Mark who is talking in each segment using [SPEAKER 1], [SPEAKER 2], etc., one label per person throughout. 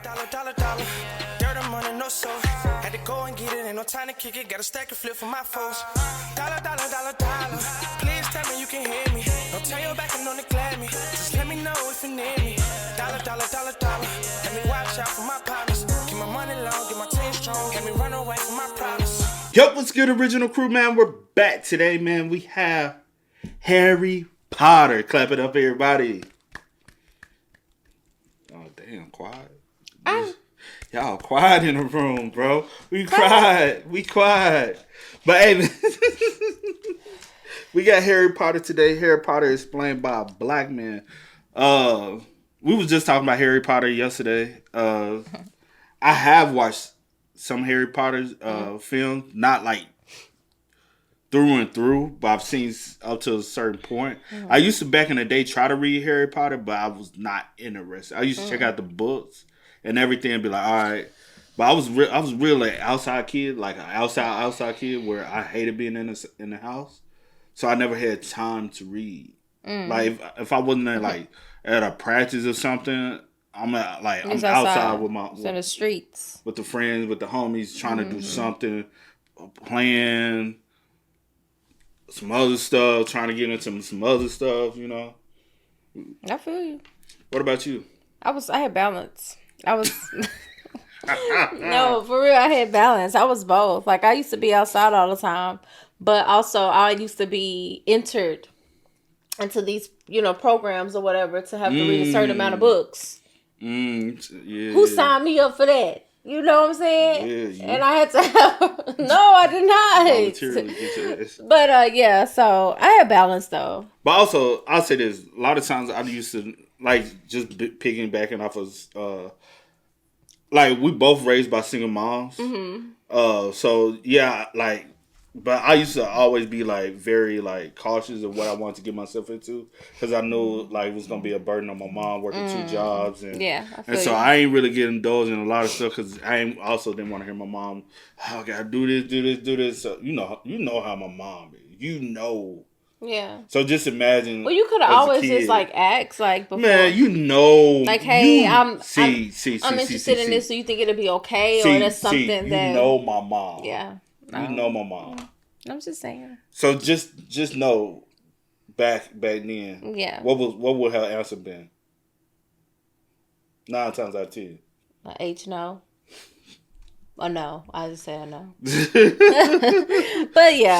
[SPEAKER 1] Dollar. Dirt and money, no soul. Had to go and get it, ain't no time to kick it. Got a stack of flip for my foes. Dollar. Please tell me you can hear me. Don't turn your back and don't neglect me. Just let me know if you need me. Dollar. Let me watch out for my partners. Keep my money long, get my team strong. Let me run away from my problems.
[SPEAKER 2] Yup, what's good, original crew, man? We're back today, man. We have Harry Potter. Clap it up, everybody. Oh, damn, quiet. Y'all quiet in the room, bro. We quiet. But hey, man, we got Harry Potter today. Harry Potter explained by a black man. We was just talking about Harry Potter yesterday. I have watched some Harry Potter films, not like through and through, but I've seen up to a certain point. I used to back in the day try to read Harry Potter, but I was not interested. I used to check out the books and everything and be like, all right. But I was really an outside kid, like an outside kid where I hated being in the house. So I never had time to read. Like if I wasn't there, like at a practice or something, I'm outside with
[SPEAKER 3] in the streets
[SPEAKER 2] with the friends, with the homies, trying to do something, playing some other stuff, trying to get into some other stuff, you know.
[SPEAKER 3] I feel you.
[SPEAKER 2] What about you?
[SPEAKER 3] I had balance. No, for real, I had balance. I was both. Like, I used to be outside all the time, but also I used to be entered into these, programs or whatever to have to read a certain amount of books. Who signed me up for that? You know what I'm saying? Yeah, and I had to have... No, I did not.
[SPEAKER 2] Voluntarily get to this.
[SPEAKER 3] But, yeah, so I had balance, though.
[SPEAKER 2] But also, I'll say this. A lot of times I used to, like, just piggybacking off of... like, we both raised by single moms. So, yeah, like... But I used to always be, like, very, like, cautious of what I wanted to get myself into. Because I knew, like, it was going to be a burden on my mom working 2 jobs. And, I ain't really get indulged in a lot of stuff. Because I also didn't want to hear my mom, oh, I got to do this. So, you know how my mom is. You know.
[SPEAKER 3] Yeah.
[SPEAKER 2] So just imagine.
[SPEAKER 3] Well, you could have always just, like, asked, like, before.
[SPEAKER 2] Man, you know.
[SPEAKER 3] Like, hey, I'm
[SPEAKER 2] interested
[SPEAKER 3] in this. So you think it'll be okay? Or that's something that.
[SPEAKER 2] You know my mom.
[SPEAKER 3] Yeah.
[SPEAKER 2] You know my mom.
[SPEAKER 3] I'm just saying.
[SPEAKER 2] So just know, back then.
[SPEAKER 3] Yeah.
[SPEAKER 2] What would her answer been? 9 times out of 10.
[SPEAKER 3] H no. Oh no, I just say I know. But yeah.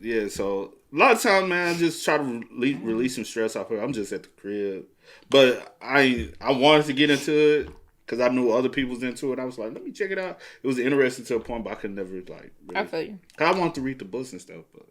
[SPEAKER 2] Yeah. So a lot of times, man, I just try to release some stress off her. I'm just at the crib, but I wanted to get into it. Because I knew other people was into it. I was like, let me check it out. It was interesting to a point, but I could never, like... Really,
[SPEAKER 3] I feel you.
[SPEAKER 2] Because I wanted to read the books and stuff. But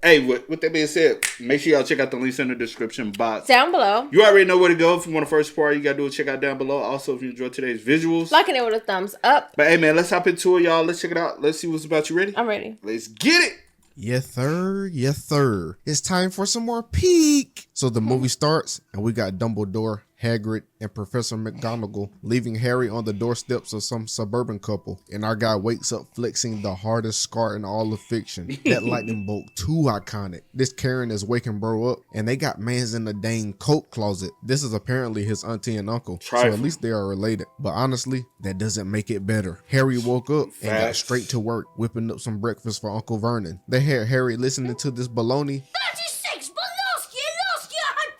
[SPEAKER 2] hey, with that being said, make sure y'all check out the links in the description box.
[SPEAKER 3] Down below.
[SPEAKER 2] You already know where to go. If you want the first part, you got to do it. Check out down below. Also, if you enjoyed today's visuals.
[SPEAKER 3] Liking it with a thumbs up.
[SPEAKER 2] But hey, man, let's hop into it, y'all. Let's check it out. Let's see what's about. You ready?
[SPEAKER 3] I'm ready.
[SPEAKER 2] Let's get it.
[SPEAKER 4] Yes, sir. Yes, sir. It's time for some more peek. So the movie starts, and we got Dumbledore, Hagrid, and Professor McGonagall leaving Harry on the doorsteps of some suburban couple. And our guy wakes up flexing the hardest scar in all of fiction. That lightning bolt, too iconic. This Karen is waking bro up, and they got mans in the dang coat closet. This is apparently his auntie and uncle, so at least they are related. But honestly, that doesn't make it better. Harry woke up and got straight to work, whipping up some breakfast for Uncle Vernon. They had Harry listening to this baloney.
[SPEAKER 5] 36, but last year I had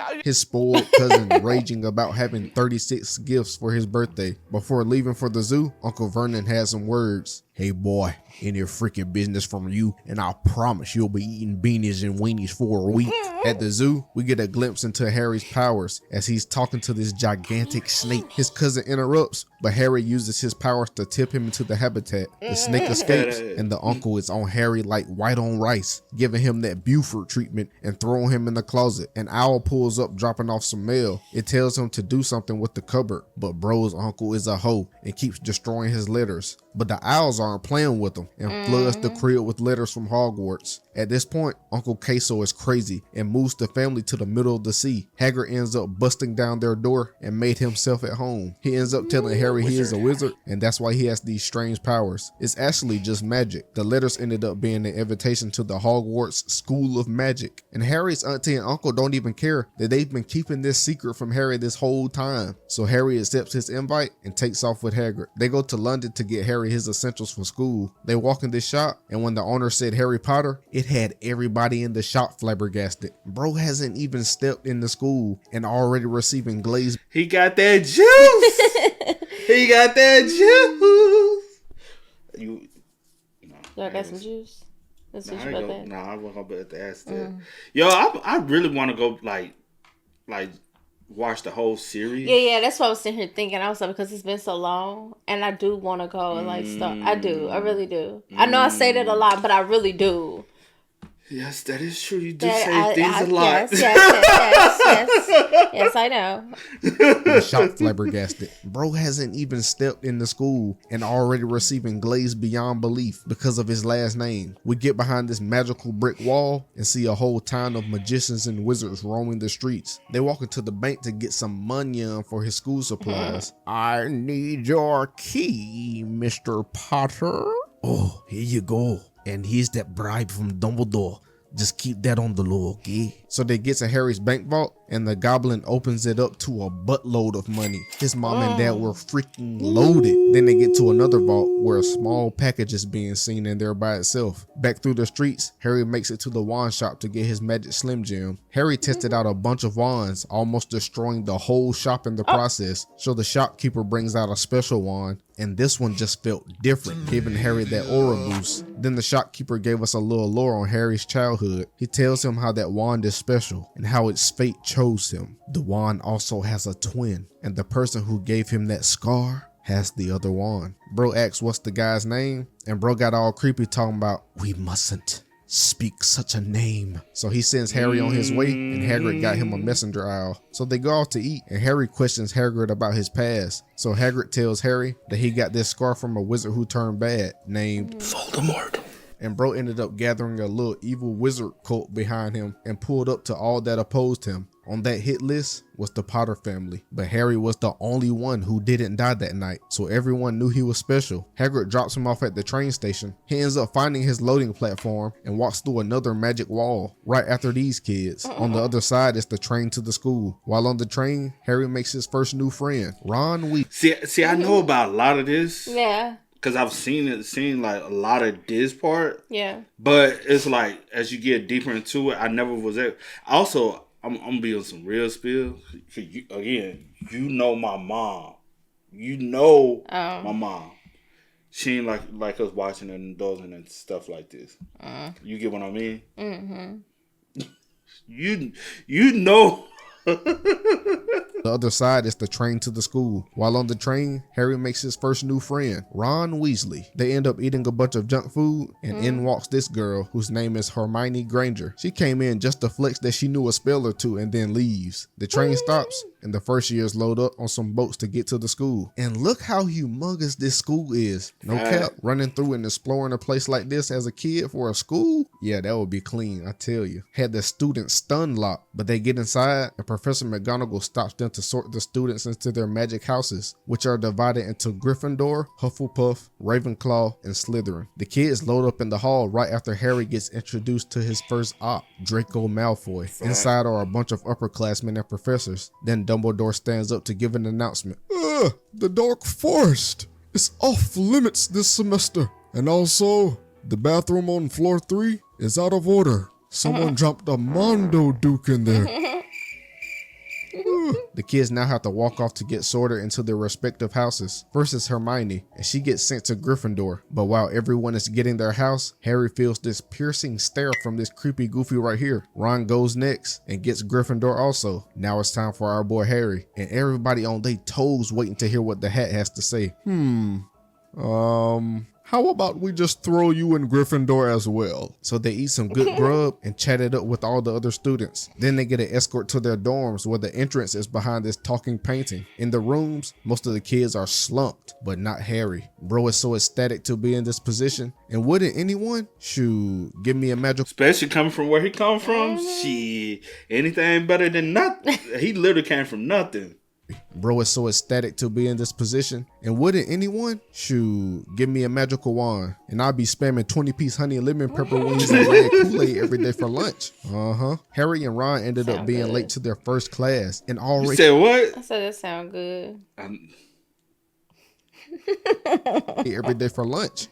[SPEAKER 5] 37.
[SPEAKER 4] His spoiled cousin raging about having 36 gifts for his birthday. Before leaving for the zoo, Uncle Vernon had some words. Hey boy, any freaking business from you, and I promise you'll be eating beanies and weenies for a week. At the zoo, we get a glimpse into Harry's powers as he's talking to this gigantic snake. His cousin interrupts, but Harry uses his powers to tip him into the habitat. The snake escapes, and the uncle is on Harry like white on rice, giving him that Buford treatment and throwing him in the closet. An owl pulls up, dropping off some mail. It tells him to do something with the cupboard, but bro's uncle is a hoe and keeps destroying his letters. but the owls aren't playing with him and floods the crib with letters from Hogwarts. At this point, Uncle Queso is crazy and moves the family to the middle of the sea. Hagrid ends up busting down their door and made himself at home. He ends up telling Harry he is a wizard and that's why he has these strange powers. It's actually just magic. The letters ended up being an invitation to the Hogwarts School of Magic. And Harry's auntie and uncle don't even care that they've been keeping this secret from Harry this whole time. So Harry accepts his invite and takes off with Hagrid. They go to London to get Harry his essentials for school. They walk in this shop and when the owner said Harry Potter, it had everybody in the shop flabbergasted. Bro hasn't even stepped in the school and already receiving glazed.
[SPEAKER 2] He got that juice. He got that juice.
[SPEAKER 3] Y'all got some juice? That's what you about that?
[SPEAKER 2] Nah, I wasn't gonna be able to ask that. Yo, I really want to go like watch the whole series.
[SPEAKER 3] Yeah, that's what I was sitting here thinking. I was like, because it's been so long, and I do want to go and like stuff. I do, I really do. I know I say that a lot, but I really do.
[SPEAKER 2] Yes, that is true. You do say things a lot.
[SPEAKER 3] Yes, I know.
[SPEAKER 4] The shop flabbergasted. Bro hasn't even stepped in the school and already receiving glazed beyond belief because of his last name. We get behind this magical brick wall and see a whole town of magicians and wizards roaming the streets. They walk into the bank to get some money for his school supplies. I need your key, Mr. Potter. Oh, here you go. And here's that bribe from Dumbledore. Just keep that on the low, okay? So they get to Harry's bank vault and the goblin opens it up to a buttload of money. His mom and dad were freaking loaded. Then they get to another vault where a small package is being seen in there by itself. Back through the streets, Harry makes it to the wand shop to get his magic slim gem. Harry tested out a bunch of wands, almost destroying the whole shop in the process. So the shopkeeper brings out a special wand, and this one just felt different, giving Harry that aura boost. Then the shopkeeper gave us a little lore on Harry's childhood. He tells him how that wand is special and how its fate chose him. The wand also has a twin, and the person who gave him that scar has the other wand. Bro asks what's the guy's name, and bro got all creepy talking about, we mustn't speak such a name. So he sends Harry on his way, and Hagrid got him a messenger owl. So they go out to eat, and Harry questions Hagrid about his past. So Hagrid tells Harry that he got this scar from a wizard who turned bad named Voldemort. And bro ended up gathering a little evil wizard cult behind him and pulled up to all that opposed him. On that hit list was the Potter family, but Harry was the only one who didn't die that night, so everyone knew he was special. Hagrid drops him off at the train station. He ends up finding his loading platform and walks through another magic wall right after these kids. On the other side is the train to the school. While on the train, Harry makes his first new friend, Ron Weasley.
[SPEAKER 2] See, I know about a lot of this.
[SPEAKER 3] Yeah.
[SPEAKER 2] Because I've seen like a lot of this part.
[SPEAKER 3] Yeah.
[SPEAKER 2] But it's like, as you get deeper into it, I never was there. Also, I'm gonna be on some real spill. Again, you know my mom. You know my mom. She ain't like us watching and indulging and stuff like this. You get what I mean? Mm-hmm. You know.
[SPEAKER 4] The other side is the train to the school. While on the train, Harry makes his first new friend, Ron Weasley. They end up eating a bunch of junk food, and in walks this girl whose name is Hermione Granger. She came in just to flex that she knew a spell or two and then leaves. The train stops, and the first years load up on some boats to get to the school. And look how humongous this school is. No cap, running through and exploring a place like this as a kid for a school? Yeah, that would be clean, I tell you. Had the students stun locked, but they get inside, and Professor McGonagall stops them to sort the students into their magic houses, which are divided into Gryffindor, Hufflepuff, Ravenclaw, and Slytherin. The kids load up in the hall right after Harry gets introduced to his first op, Draco Malfoy. Inside are a bunch of upperclassmen and professors. Then Dumbledore stands up to give an announcement. The Dark Forest is off limits this semester. And also, the bathroom on floor 3 is out of order. Someone dropped a Mondo Duke in there. The kids now have to walk off to get sorted into their respective houses. First is Hermione, and she gets sent to Gryffindor. But while everyone is getting their house, Harry feels this piercing stare from this creepy goofy right here. Ron goes next and gets Gryffindor also. Now it's time for our boy Harry, and everybody on their toes waiting to hear what the hat has to say. how about we just throw you in Gryffindor as well? So they eat some good grub and chat it up with all the other students. Then they get an escort to their dorms where the entrance is behind this talking painting. In the rooms, most of the kids are slumped, but not Harry. Bro is so ecstatic to be in this position. And wouldn't anyone? Shoot, give me a magic.
[SPEAKER 2] Especially coming from where he come from. Shit, anything better than nothing. He literally came from nothing.
[SPEAKER 4] Bro is so ecstatic to be in this position. And wouldn't anyone? Shoot, give me a magical wand. And I'll be spamming 20-piece honey and lemon pepper wings and red Kool-Aid every day for lunch. Harry and Ron ended up being late to their first class. And already...
[SPEAKER 2] You said what?
[SPEAKER 3] I said that sound good.
[SPEAKER 4] Every day for lunch.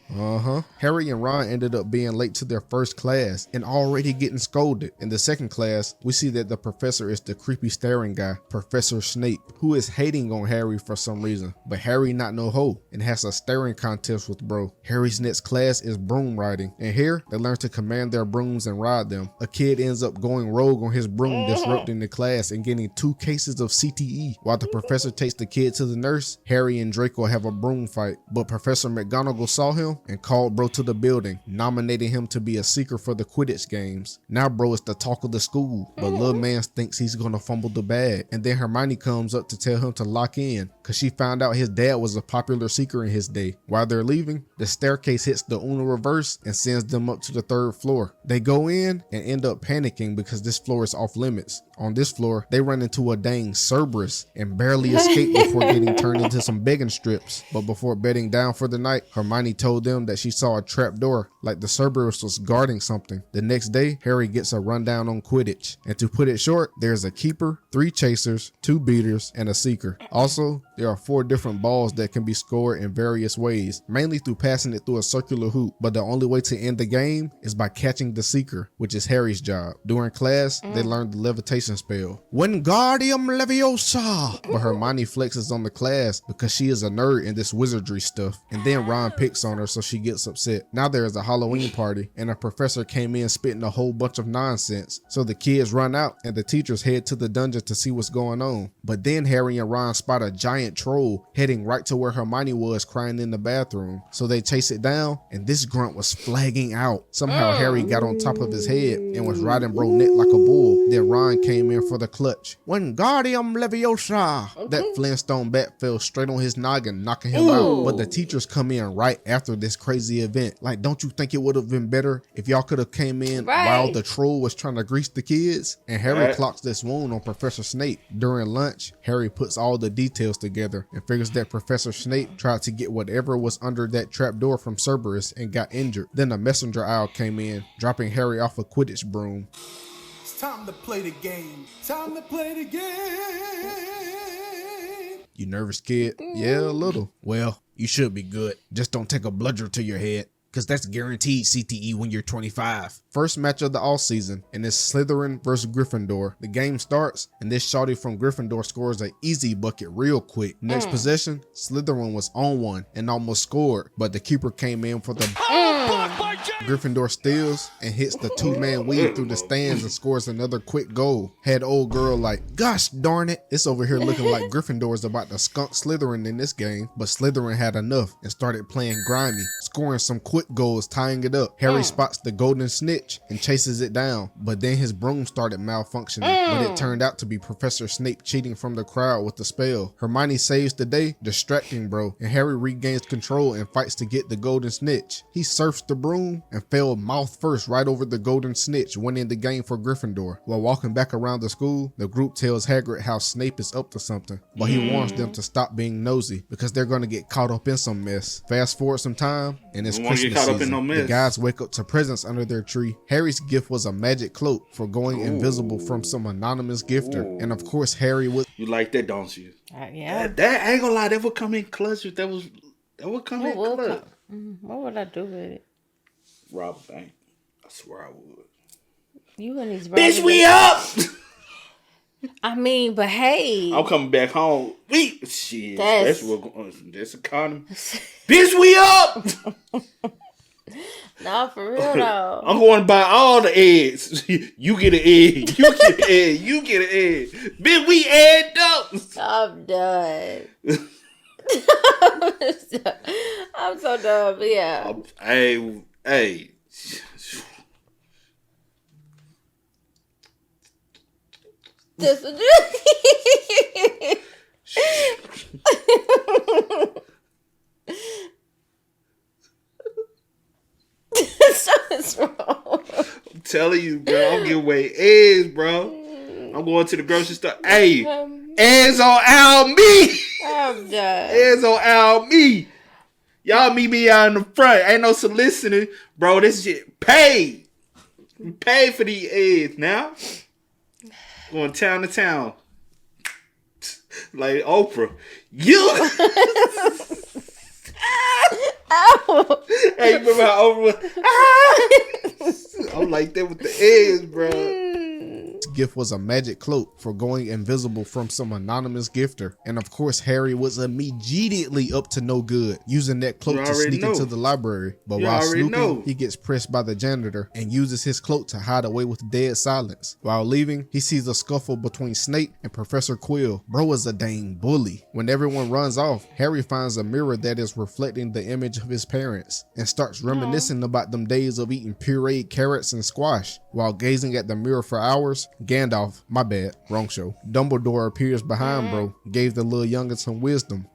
[SPEAKER 4] Harry and Ron ended up being late to their first class and already getting scolded. In the second class, we see that the professor is the creepy staring guy, Professor Snape, who is hating on Harry for some reason. But Harry not no hoe and has a staring contest with bro. Harry's next class is broom riding, and here they learn to command their brooms and ride them. A kid ends up going rogue on his broom, disrupting the class and getting 2 cases of CTE. While the professor takes the kid to the nurse, Harry and Draco have a broom fight, but Professor McGonagall saw him and called bro to the building, nominating him to be a seeker for the Quidditch games. Now bro is the talk of the school, but little man thinks he's gonna fumble the bag, and then Hermione comes up to tell him to lock in because she found out his dad was a popular seeker in his day. While they're leaving, the staircase hits the Uno reverse and sends them up to the 3rd floor. They go in and end up panicking because this floor is off limits. On this floor, they run into a dang Cerberus and barely escape before getting turned into some begging strips. But before bedding down for the night, Hermione told them that she saw a trap door, like the Cerberus was guarding something. The next day, Harry gets a rundown on Quidditch. And to put it short, there's a keeper, 3 chasers, 2 beaters, and a seeker. Also, there are 4 different balls that can be scored in various ways, mainly through passing it through a circular hoop. But the only way to end the game is by catching the seeker, which is Harry's job. During class, they learned the levitation spell, Wingardium Leviosa. But Hermione flexes on the class because she is a nerd in this wizardry stuff, and then Ron picks on her, so she gets upset. Now there is a Halloween party, and a professor came in spitting a whole bunch of nonsense. So the kids run out, and the teachers head to the dungeon to see what's going on. But then Harry and Ron spot a giant troll heading right to where Hermione was crying in the bathroom. So they chase it down, and this grunt was flagging out. Somehow Harry got on top of his head and was riding bro neck like a bull. Then Ron came in for the clutch. Wingardium Leviosa. That Flintstone bat fell straight on his noggin, knocking him out. But the teachers come in right after this crazy event. Like, don't you think it would have been better if y'all could have came in while the troll was trying to grease the kids? And Harry clocks this wound on Professor Snape. During lunch, Harry puts all the details together and figures that Professor Snape tried to get whatever was under that trapdoor from Cerberus and got injured. Then a messenger owl came in, dropping Harry off a Quidditch broom.
[SPEAKER 6] It's time to play the game. Time to play the game.
[SPEAKER 4] You nervous, kid? Yeah, a little. Well, you should be good. Just don't take a bludger to your head, because that's guaranteed CTE when you're 25. First match of the all season, and it's Slytherin versus Gryffindor. The game starts, and this shawty from Gryffindor scores an easy bucket real quick. Next possession, Slytherin was on one and almost scored, but the keeper came in for the Gryffindor steals and hits the 2-man weave through the stands and scores another quick goal. Had old girl like, gosh darn it, it's over here looking like Gryffindor is about to skunk Slytherin in this game, but Slytherin had enough and started playing grimy, scoring some quick goals, tying it up. Harry spots the golden snitch and chases it down, but then his broom started malfunctioning, but it turned out to be Professor Snape cheating from the crowd with the spell. Hermione saves the day, distracting bro, and Harry regains control and fights to get the golden snitch. He surfs the broom and fell mouth first right over the golden snitch, winning the game for Gryffindor. While walking back around the school, the group tells Hagrid how Snape is up to something, but he warns them to stop being nosy because they're going to get caught up in some mess. Fast forward some time, and it's Christmas season. The guys wake up to presents under their tree. Harry's gift was a magic cloak for going invisible from some anonymous gifter, and of course Harry was.
[SPEAKER 2] You like that, don't you?
[SPEAKER 3] Yeah.
[SPEAKER 2] That ain't gonna lie, that would come in clutch. That would come in clutch.
[SPEAKER 3] What would I do with it?
[SPEAKER 2] Rob a bank. I swear I would.
[SPEAKER 3] You and these
[SPEAKER 2] bitch, we up.
[SPEAKER 3] I mean, but hey,
[SPEAKER 2] I'm coming back home. Shit, that's economy.
[SPEAKER 3] Bitch,
[SPEAKER 2] we up.
[SPEAKER 3] No, for real though.
[SPEAKER 2] I'm going to buy all the eggs. You get an egg. You get an egg. You get an egg. Bitch, we add up.
[SPEAKER 3] I'm done. I'm so so dumb. Yeah.
[SPEAKER 2] Hey.
[SPEAKER 3] This. Something's wrong.
[SPEAKER 2] I'm telling you, bro. I'm giving away eggs, bro. I'm going to the grocery store. Hey, eggs on Al me.
[SPEAKER 3] I'm done.
[SPEAKER 2] Eggs on Al me. Y'all meet me out in the front. Ain't no soliciting, bro. This shit paid. We paid for these eggs now. Going town to town. Like Oprah. You.
[SPEAKER 3] Ow.
[SPEAKER 2] Hey, you remember how Oprah was? I'm like that with the eggs, bro.
[SPEAKER 4] This gift was a magic cloak for going invisible from some anonymous gifter. And of course, Harry was immediately up to no good, using that cloak to sneak into the library. But while snooping, he gets pressed by the janitor and uses his cloak to hide away with dead silence. While leaving, he sees a scuffle between Snape and Professor Quill. Bro is a dang bully. When everyone runs off, Harry finds a mirror that is reflecting the image of his parents and starts reminiscing about them days of eating pureed carrots and squash. While gazing at the mirror for hours, Gandalf, my bad, wrong show, Dumbledore appears behind bro, gave the little youngin some wisdom.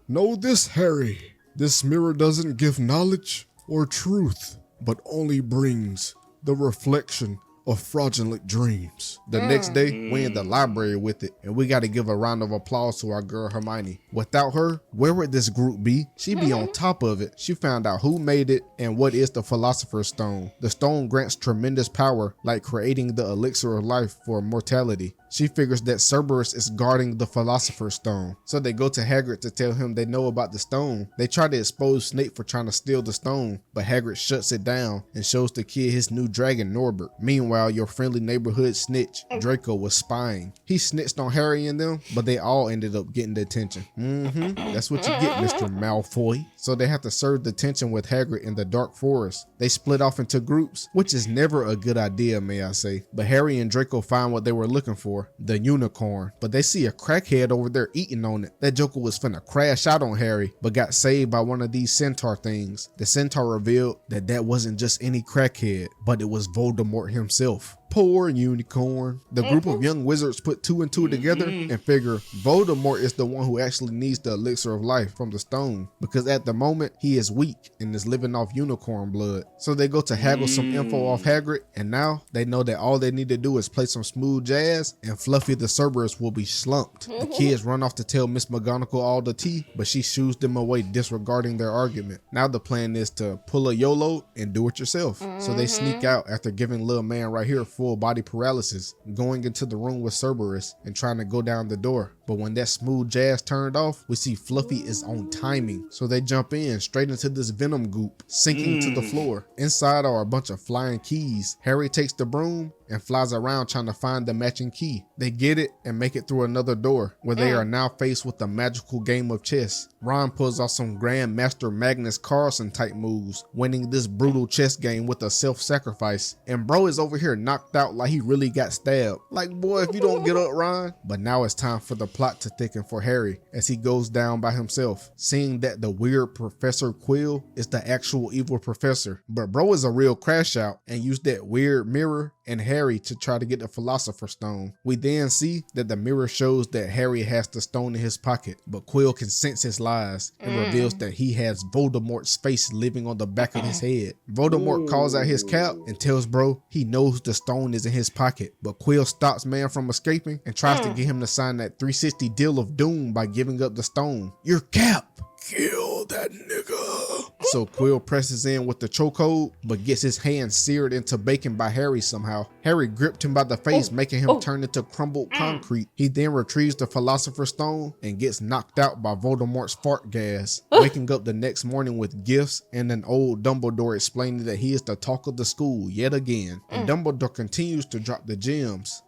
[SPEAKER 4] Know this, Harry. This mirror doesn't give knowledge or truth, but only brings the reflection of fraudulent dreams. The next day, we in the library with it, and we got to give a round of applause to our girl Hermione. Without her, where would this group be? She be on top of it. She found out who made it and what is the Philosopher's Stone. The stone grants tremendous power, like creating the elixir of life for immortality. She figures that Cerberus is guarding the Philosopher's Stone. So they go to Hagrid to tell him they know about the stone. They try to expose Snape for trying to steal the stone, but Hagrid shuts it down and shows the kid his new dragon, Norbert. Meanwhile, your friendly neighborhood snitch, Draco, was spying. He snitched on Harry and them, but they all ended up getting the attention. That's what you get, Mr. Malfoy. So they have to serve the tension with Hagrid in the dark forest. They split off into groups, which is never a good idea, may I say. But Harry and Draco find what they were looking for, the unicorn. But they see a crackhead over there eating on it. That joker was finna crash out on Harry, but got saved by one of these centaur things. The centaur revealed that that wasn't just any crackhead, but it was Voldemort himself. Poor unicorn. The group of young wizards put two and two together and figure Voldemort is the one who actually needs the elixir of life from the stone, because at the moment he is weak and is living off unicorn blood. So they go to haggle some info off Hagrid, and now they know that all they need to do is play some smooth jazz and Fluffy the Cerberus will be slumped. The kids run off to tell Miss McGonagall all the tea, but she shoos them away, disregarding their argument. Now the plan is to pull a YOLO and do it yourself. So they sneak out after giving little man right here full body paralysis, going into the room with Cerberus and trying to go down the door. But when that smooth jazz turned off, we see Fluffy is on timing. So they jump in straight into this venom goop, sinking to the floor. Inside are a bunch of flying keys. Harry takes the broom and flies around trying to find the matching key. They get it and make it through another door, where they are now faced with a magical game of chess. Ron pulls off some Grand Master Magnus Carlsen type moves, winning this brutal chess game with a self-sacrifice. And bro is over here knocked out like he really got stabbed. Like, boy, if you don't get up, Ron. But now it's time for the plot to thicken for Harry as he goes down by himself, seeing that the weird Professor Quill is the actual evil professor. But bro is a real crash out and used that weird mirror and Harry to try to get the Philosopher's Stone. We then see that the mirror shows that Harry has the stone in his pocket, but Quill can sense his lies and reveals that he has Voldemort's face living on the back of his head. Voldemort calls out his cap and tells bro he knows the stone is in his pocket, but Quill stops man from escaping and tries to get him to sign that 360 deal of doom by giving up the stone. Your cap! Kill that nigga. So Quill presses in with the chokehold, but gets his hand seared into bacon by Harry somehow. Harry gripped him by the face, making him turn into crumbled concrete. He then retrieves the Philosopher's Stone and gets knocked out by Voldemort's fart gas, waking up the next morning with gifts and an old Dumbledore explaining that he is the talk of the school yet again. And Dumbledore continues to drop the gems.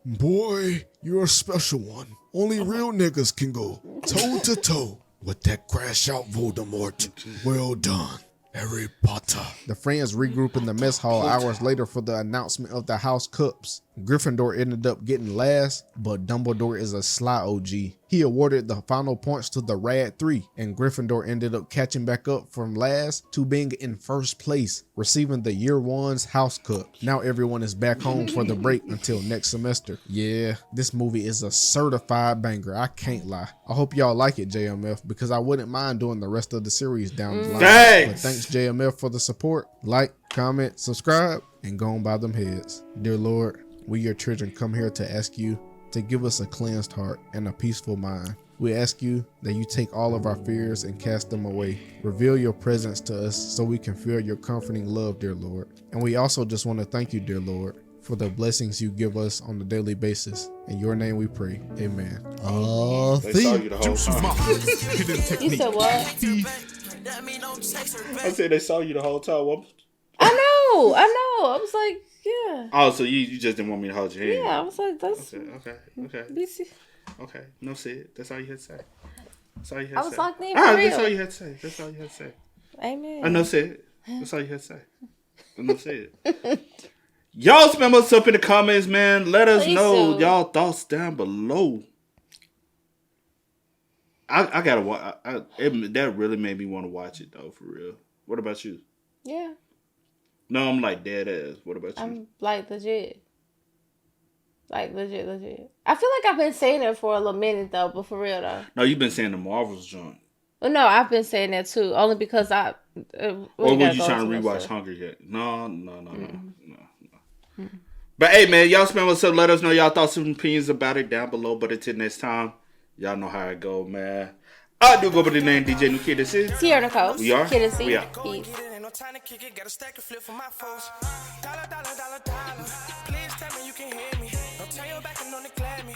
[SPEAKER 4] Boy, you're a special one. Only real niggas can go toe to toe with that crash out Voldemort. Well done, Harry Potter. The friends regroup in the mess hall hours later for the announcement of the House Cups. Gryffindor ended up getting last, but Dumbledore is a sly OG. He awarded the final points to the Rad 3, and Gryffindor ended up catching back up from last to being in first place, receiving the Year 1's House Cup. Now everyone is back home for the break until next semester. Yeah, this movie is a certified banger, I can't lie. I hope y'all like it, JMF, because I wouldn't mind doing the rest of the series down the line. But thanks, JMF, for the support. Like, comment, subscribe, and go on by them heads. Dear Lord, we your children come here to ask you to give us a cleansed heart and a peaceful mind. We ask you that you take all of our fears and cast them away. Reveal your presence to us so we can feel your comforting love, dear Lord. And we also just want to thank you, dear Lord, for the blessings you give us on a daily basis. In your name we pray. Amen.
[SPEAKER 2] They saw you the whole time.
[SPEAKER 3] You said what?
[SPEAKER 2] I said they saw you the whole time. What?
[SPEAKER 3] I know. I was like, yeah.
[SPEAKER 2] Oh, so you just didn't want me to hold your hand?
[SPEAKER 3] Yeah, I was like, that's...
[SPEAKER 2] Okay.
[SPEAKER 3] BC.
[SPEAKER 2] Okay. No, say it. That's all you had to say. That's all you had
[SPEAKER 3] I
[SPEAKER 2] to
[SPEAKER 3] was
[SPEAKER 2] say.
[SPEAKER 3] locked in for real.
[SPEAKER 2] That's all you had to say. That's all you had to say.
[SPEAKER 3] Amen.
[SPEAKER 2] I know, say it. That's all you had to say. I know, say it. Y'all spam us up in the comments, man. Let us know y'all thoughts down below. I gotta watch. That really made me want to watch it though, for real. What about you?
[SPEAKER 3] Yeah.
[SPEAKER 2] No, I'm like dead ass. What about you?
[SPEAKER 3] I'm like legit. Like legit. I feel like I've been saying it for a little minute though, but for real though.
[SPEAKER 2] No, you've been saying the Marvels joint.
[SPEAKER 3] Well, no, I've been saying that too, only because I.
[SPEAKER 2] Or were you trying to rewatch Hunger yet? No. But hey, man, y'all spam us up. Let us know y'all thoughts and opinions about it down below. But until next time, y'all know how it go, man. I do go by the name DJ New Kid. This is
[SPEAKER 3] Sierra Nicole.
[SPEAKER 2] We are.
[SPEAKER 3] Kid and C.
[SPEAKER 2] We are.
[SPEAKER 3] Peace.
[SPEAKER 1] Ain't no time to kick it, got a stack of flip for my foes. Dollar. Please tell me you can hear me. Don't turn your back and don't neglect me.